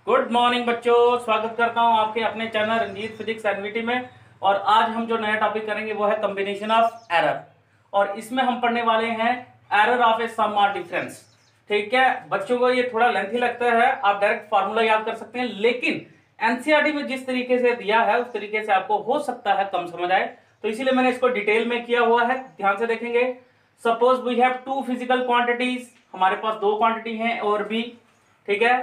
Good morning बच्चों, स्वागत करता हूं आपके अपने चैनल रंजीत फिजिक्स एनवीटी में। और आज हम जो नया टॉपिक करेंगे वो है कॉम्बिनेशन ऑफ एरर। और इसमें हम पढ़ने वाले हैं एरर ऑफ ए सम और डिफरेंस। ठीक है बच्चों को ये थोड़ा लेंथी लगता है, आप डायरेक्ट फार्मूला याद कर सकते हैं, लेकिन एनसीईआरटी में जिस तरीके से दिया है उस तरीके से आपको हो सकता है कम समझ आए, तो इसीलिए मैंने इसको डिटेल में किया हुआ है। ध्यान से देखेंगे। Suppose we have two physical quantities, हमारे पास दो क्वांटिटी हैं और भी। ठीक है,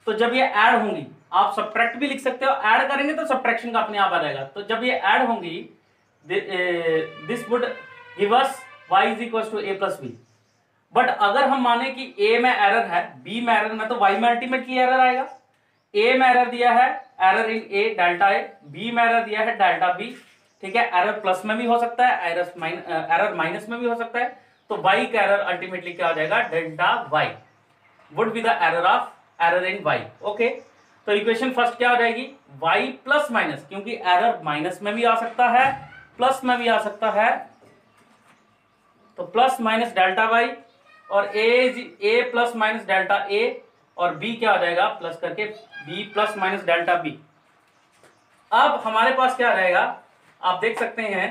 तो जब ये ऐड होंगी, आप सब्ट्रैक्ट भी लिख सकते हो, ऐड करेंगे तो सब्ट्रैक्शन का अपने आप आ जाएगा। तो जब ये ऐड होंगी, this would give us y is equal to a plus B. But अगर हम माने कि a में एरर है, b में एरर में, तो y में अल्टीमेट की एरर आएगा। a में एरर दिया है, error in a delta a, b में एरर दिया है डेल्टा b। ठीक है, एरर प्लस में भी हो सकता है, एरर माइनस में भी हो सकता है। तो y का एरर अल्टीमेटली क्या आ जाएगा, delta y would be the error in y। Okay, तो इक्वेशन फर्स्ट क्या हो जाएगी, y प्लस माइनस, क्योंकि एरर माइनस में भी आ सकता है प्लस में भी आ सकता है, तो प्लस माइनस डेल्टा y, और a plus minus delta a, और b क्या हो जाएगा, प्लस करके b plus minus delta b। अब हमारे पास क्या रहेगा, आप देख सकते हैं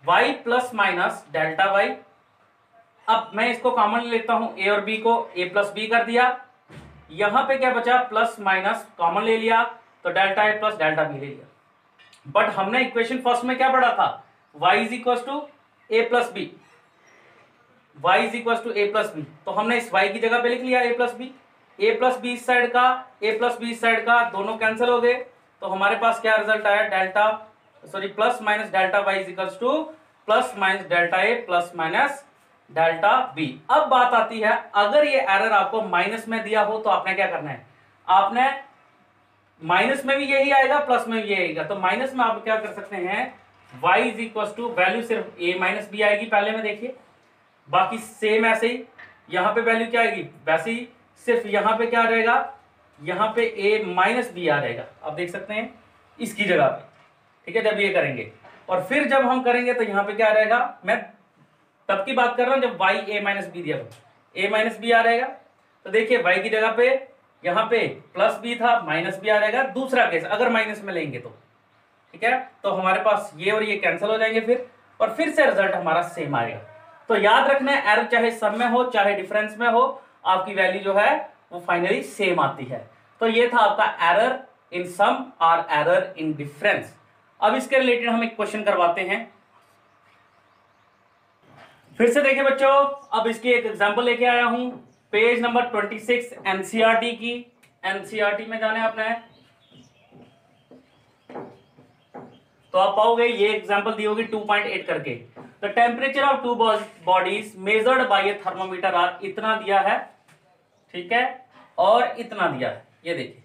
y plus minus delta y। अब मैं इसको कॉमन लेता हूं, a और b को a प्लस b कर दिया, यहां पे क्या बचा, प्लस माइनस कॉमन ले लिया, तो delta a plus delta b ले लिया। बट हमने इक्वेशन फर्स्ट में क्या पढ़ा था, y is equal to a plus B, y is equal to a plus B. तो हमने इस y की जगह पे लिख लिया a प्लस बी इस साइड का, a प्लस बी इस साइड का, दोनों कैंसिल हो गए। तो हमारे पास क्या रिजल्ट आया, plus minus delta y is equal two plus minus delta a plus minus delta b। अब बात आती है, अगर ये एरर आपको माइनस में दिया हो तो आपने क्या करना है, आपने माइनस में भी यही आएगा प्लस में भी यही आएगा। तो माइनस में आप क्या कर सकते हैं, y is equal to value सिर्फ a माइनस बी आएगी पहले में, देखिए बाकी सेम ऐसे ही। यहां पे वैल्यू क्या आएगी, वैसे ही, सिर्फ यहां पे क्या रहेगा, यहां पे a माइनस बी आ रहेगा, आप देख सकते हैं इसकी जगह पे। ठीक है, जब ये करेंगे और फिर जब हम करेंगे तो यहां पे क्या रहेगा, मैं तब की बात कर रहा हूं जब y a माइनस बी दिया, a माइनस बी आ रहेगा। तो देखिए y की जगह पे यहाँ पे प्लस बी था, माइनस बी आ रहेगा। दूसरा केस अगर माइनस में लेंगे तो, ठीक है, तो हमारे पास ये और ये कैंसिल हो जाएंगे फिर, और फिर से रिजल्ट हमारा सेम आएगा। तो याद रखना है, एरर चाहे सम में हो चाहे डिफरेंस में हो, आपकी वैल्यू जो है वो फाइनली सेम आती है। तो ये था आपका एरर इन सम और एरर इन डिफरेंस। अब इसके रिलेटेड हम एक क्वेश्चन करवाते हैं, फिर से देखिए बच्चों। अब इसकी एक एग्जांपल लेके आया हूं, पेज नंबर 26 एनसीईआरटी की। एनसीईआरटी में जाने आपने, तो आप पाओगे ये एग्जांपल दी होगी 2.8 करके। The temperature of two bodies measured by a thermometer are, इतना दिया है, ठीक है, और इतना दिया है। ये देखिए,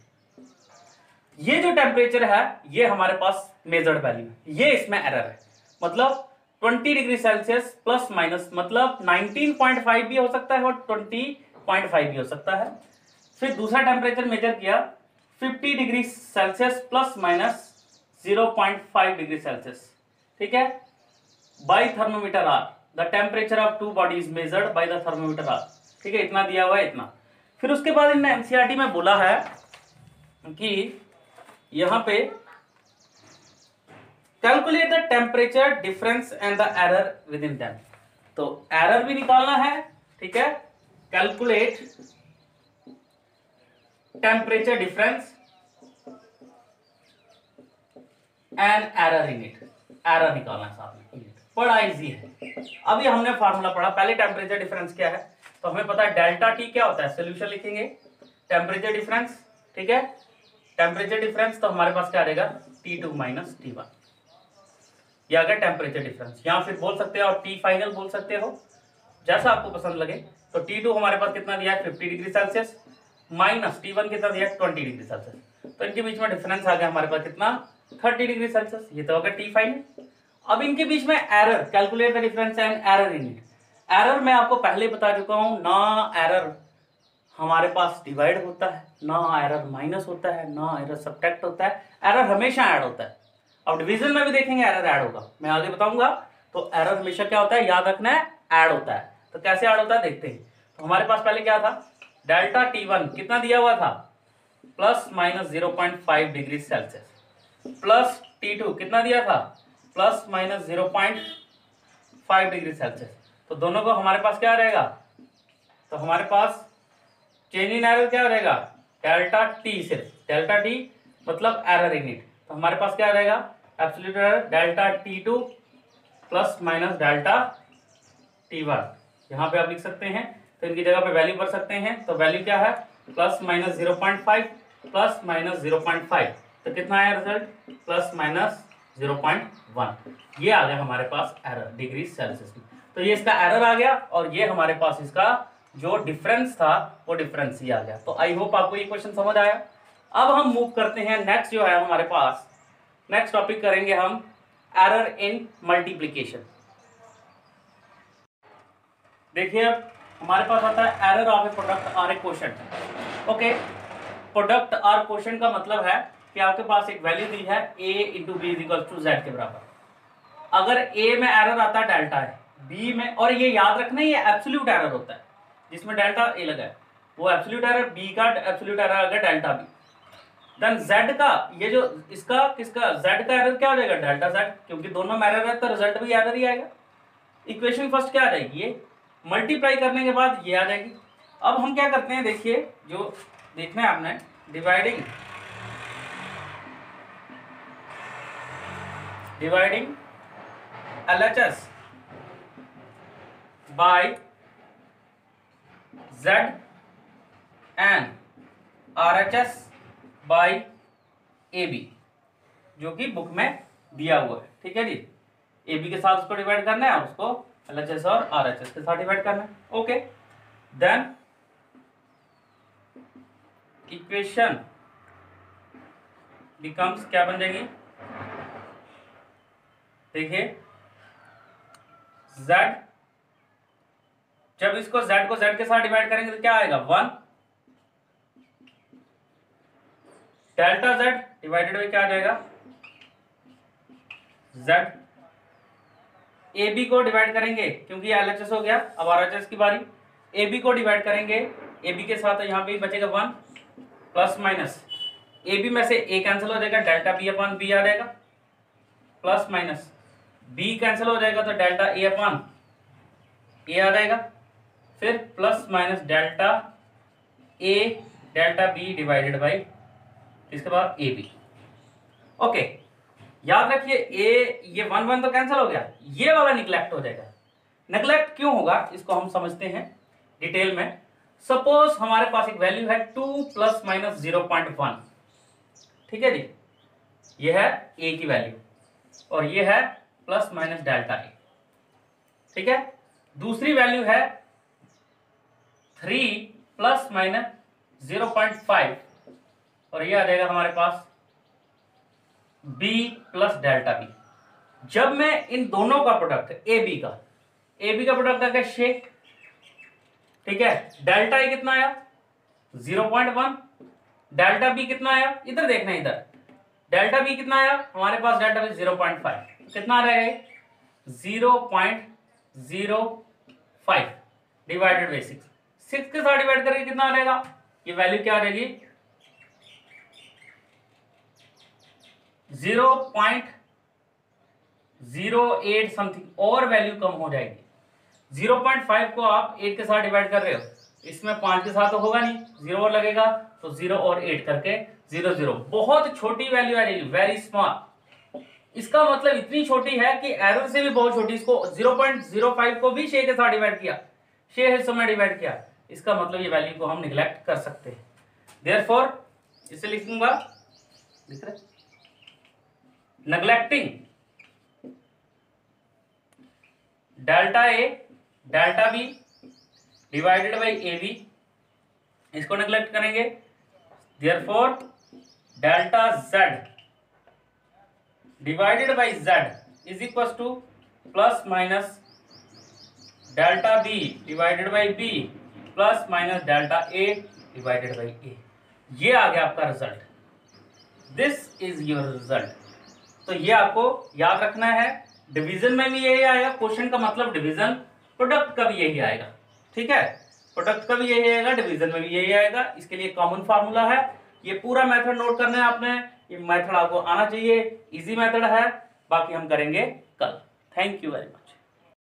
ये जो टेम्परेचर है ये हमारे पास मेजर्ड वैल्यू है, ये इसमें एरर है। मतलब 20 डिग्री सेल्सियस प्लस माइनस, मतलब 19.5 भी हो सकता है और 20.5 भी हो सकता है। फिर दूसरा टेम्परेचर मेजर किया 50 degree Celsius plus minus 0.5 degree Celsius, ठीक है, by thermometer are. The temperature of two bodies measured by the thermometer are, ठीक है, इतना दिया हुआ है, इतना। फिर उसके बाद इन्होंने एनसीईआरटी में बोला है कि यहां पे calculate the temperature difference and the error with in them. तो एरर भी निकालना है, ठीक है, calculate temperature difference and error in it, error निकालना है साथ में। बड़ा इजी है। अभी हमने फार्मूला पढ़ा, पहले टेम्परेचर डिफरेंस क्या है, तो हमें पता है डेल्टा टी क्या होता है, सोल्यूशन लिखेंगे टेम्परेचर डिफरेंस, ठीक है, टेम्परेचर डिफरेंस, तो हमारे पास क्या रहेगा, T2 माइनस T1, या अगर टेम्परेचर डिफरेंस, या फिर बोल सकते हो और टी फाइनल बोल सकते हो, जैसा आपको पसंद लगे। तो T2 हमारे पास कितना दिया है, 50 डिग्री सेल्सियस, माइनस T1 कितना दिया है, 20 डिग्री सेल्सियस। तो इनके बीच में डिफरेंस आ गया हमारे पास कितना, 30 डिग्री सेल्सियस, ये तो होगा टी फाइनल। अब इनके बीच में error, calculate the difference and error in it. Error मैं आपको पहले बता चुका हूं, ना एरर हमारे पास डिवाइड होता है, ना एरर माइनस होता है, ना एरर सब्ट्रैक्ट होता है, एरर हमेशा ऐड होता है। अब डिवीजन में भी देखेंगे एरर ऐड होगा, मैं आगे बताऊंगा। तो एरर हमेशा क्या होता है, याद रखना है, ऐड होता है। तो कैसे ऐड होता है देखते हैं। तो हमारे पास पहले क्या था, डेल्टा T1 कितना दिया हुआ था, plus minus 0.5 degree Celsius, plus T2 कितना दिया था, प्लस माइनस 0.5 डिग्री सेल्सियस। तो दोनों को हमारे पास क्या रहेगा, तो हमारे पास चेंज इन एरर क्या रहेगा, डेल्टा T, सिर्फ डेल्टा T मतलब एरर इन इट। तो हमारे पास क्या रहेगा, absolute error delta T2 plus minus delta T1। यहाँ पे आप लिख सकते हैं, तो इनकी जगह पे वैल्यू भर सकते हैं। तो वैल्यू क्या है, प्लस माइनस 0.5 प्लस माइनस 0.5, तो कितना आया रिजल्ट, प्लस माइनस 0.1। ये आ गया हमारे पास एरर डिग्री सेल्सियस में। तो ये इसका एरर आ गया, और ये हमारे पास इसका जो डिफरेंस था वो डिफरेंस ही आ गया। तो आई होप आपको ये क्वेश्चन समझ आया। अब हम मूव करते हैं नेक्स्ट जो है हमारे पास, नेक्स्ट टॉपिक करेंगे हम एरर इन मल्टीप्लिकेशन। देखिए अब हमारे पास आता है error of a product or a quotient. Okay, product or quotient का मतलब है कि आपके पास एक वैल्यू दी है a into B equal to Z के बराबर। अगर a में एरर आता है डेल्टा है, b में, और ये याद रखना ये एब्सोल्यूट एरर होता है, जिसमें डेल्टा a लगा है वो एब्सोल्यूट एरर, b का एब्सोल्यूट एरर आ गया डेल्टा b। देन z का, ये जो इसका किसका, z का एरर क्या हो जाएगा, डेल्टा z, क्योंकि दोनों में एरर है तो रिजल्ट भी एरर ही आएगा। इक्वेशन फर्स्ट क्या आ जाएगी, ये मल्टीप्लाई करने के बाद ये आ जाएगी। अब हम क्या करते हैं, देखिए जो देखना है आपने, dividing LHS by Z and RHS by AB, जो कि बुक में दिया हुआ है, ठीक है जी। AB के साथ उसको डिवाइड करना है और उसको LHS और RHS के साथ डिवाइड करना है। ओके, देन इक्वेशन बिकम्स क्या बन जाएगी, देखिए Z, जब इसको Z को Z के साथ डिवाइड करेंगे तो क्या आएगा, 1 डेल्टा Z डिवाइडेड बाई क्या आ जाएगा, Z। AB को डिवाइड करेंगे क्योंकि ये LHS हो गया, अब RHS की बारी। AB को डिवाइड करेंगे, AB के साथ यहाँ पे बचेगा 1 प्लस माइनस, AB में से A कैंसिल हो जाएगा, डेल्टा B अपॉन B आ जाएगा, प्लस माइनस B कैंसिल हो जाएगा तो डेल्टा A अपॉन A आ जाएगा, फिर plus minus delta A delta B divided by इसके बाद AB। ओके, याद रखिए ये 1 1 तो कैंसिल हो गया, ये वाला निगलेक्ट हो जाएगा। निगलेक्ट क्यों होगा इसको हम समझते हैं डिटेल में। सपोज हमारे पास एक वैल्यू है 2 प्लस माइनस 0.1, ठीक है जी, ये है A की वैल्यू और ये है प्लस माइनस डेल्टा A, ठीक है। दूसरी वैल्यू है 3 प्लस माइनस 0.5 और ये आ जाएगा हमारे पास B प्लस डेल्टा B। जब मैं इन दोनों का प्रोडक्ट AB का प्रोडक्ट आ गया शेक, ठीक है। डेल्टा A कितना आया 0.1, डेल्टा B कितना आया, इधर देखना, इधर डेल्टा B कितना आया हमारे पास, डेल्टा B 0.5, कितना आ रहा है 0.05 डिवाइडेड बाई 6 के साथ डिवाइड करके कितना आ जाएगा, ये वैल्यू क्या आ जाएगी 0.08 समथिंग, और वैल्यू कम हो जाएगी। 0.5 को आप 8 के साथ डिवाइड कर रहे हो, इसमें 5 के साथ तो होगा नहीं, 0 और लगेगा तो 0 और 8 करके 0 0, बहुत छोटी वैल्यू आ जाएगी, वेरी स्मॉल। इसका मतलब इतनी छोटी है कि एरर से भी बहुत छोटी। इसको 0.05 को भी 6 के साथ डिवाइड किया, 6 हिस्सों में डिवाइड किया, इसका मतलब ये वैल्यू को हम निगलेक्ट कर सकते हैं। देयरफॉर इसे लिखूंगा, लिख रहे neglecting delta A delta B divided by AB, इसको नेग्लेक्ट करेंगे। Therefore delta Z divided by Z is equal two plus minus delta B divided by B plus minus delta A divided by A। ये आ गया आपका result, this is your result. तो ये आपको याद रखना है डिवीजन में भी यही आएगा, क्वेश्चन का मतलब डिवीजन, प्रोडक्ट का भी यही आएगा, ठीक है, प्रोडक्ट का भी यही आएगा, डिवीजन में भी यही आएगा। इसके लिए कॉमन फार्मूला है, ये पूरा मेथड नोट करना है आपने, ये मेथड आपको आना चाहिए, इजी मेथड है, बाकी हम करेंगे कल। Thank you very much.